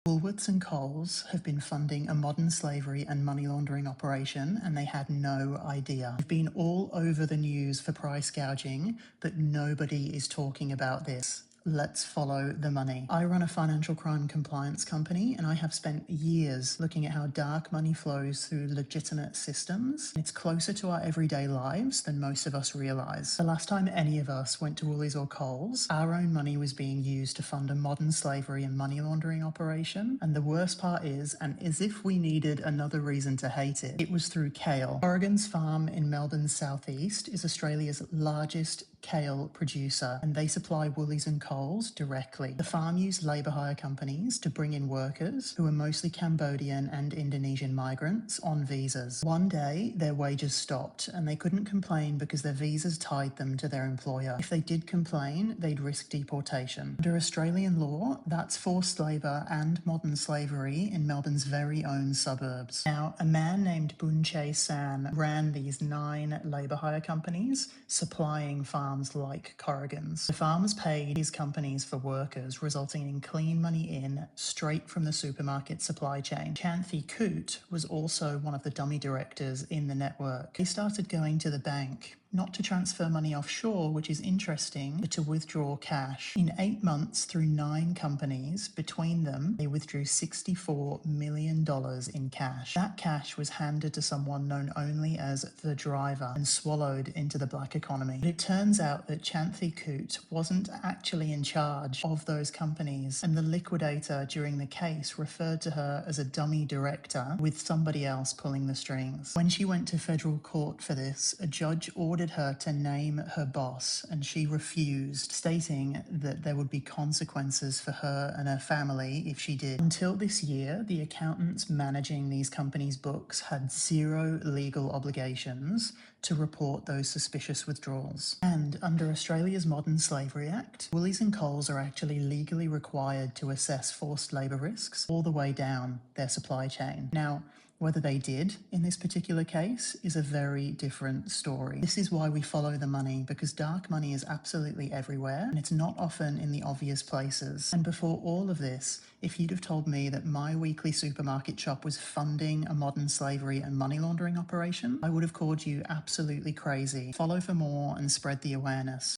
Woolworths and Coles have been funding a modern slavery and money laundering operation, and they had no idea. They've been all over the news for price gouging, but nobody is talking about this. Let's follow the money. I run a financial crime compliance company, and I have spent years looking at how dark money flows through legitimate systems. It's closer to our everyday lives than most of us realize. The last time any of us went to Woolies or Coles, our own money was being used to fund a modern slavery and money laundering operation. And the worst part is, and as if we needed another reason to hate it, it was through kale. Corrigan's farm in Melbourne's southeast is Australia's largest kale producer, and they supply Woolies and Coles directly. The farm used labour hire companies to bring in workers who are mostly Cambodian and Indonesian migrants on visas. One day, their wages stopped, and they couldn't complain because their visas tied them to their employer. If they did complain, they'd risk deportation. Under Australian law, that's forced labour and modern slavery in Melbourne's very own suburbs. Now, a man named Bunche San ran these 9 labour hire companies, supplying farms like Corrigan's. The farmers paid his companies for workers, resulting in clean money in straight from the supermarket supply chain. Chanthy Coote was also one of the dummy directors in the network. He started going to the bank, not to transfer money offshore, which is interesting, but to withdraw cash. In 8 months, through 9 companies, between them, they withdrew $64 million in cash. That cash was handed to someone known only as the driver and swallowed into the black economy. But it turns out that Chanthy Coote wasn't actually in charge of those companies, and the liquidator during the case referred to her as a dummy director with somebody else pulling the strings. When she went to federal court for this, a judge ordered her to name her boss, and she refused, stating that there would be consequences for her and her family if she did. Until this year, the accountants managing these companies' books had 0 legal obligations to report those suspicious withdrawals. And under Australia's Modern Slavery Act, Woolies and Coles are actually legally required to assess forced labour risks all the way down their supply chain. Now, whether they did in this particular case is a very different story. This is why we follow the money, because dark money is absolutely everywhere and it's not often in the obvious places. And before all of this, if you'd have told me that my weekly supermarket shop was funding a modern slavery and money laundering operation, I would have called you absolutely crazy. Follow for more and spread the awareness.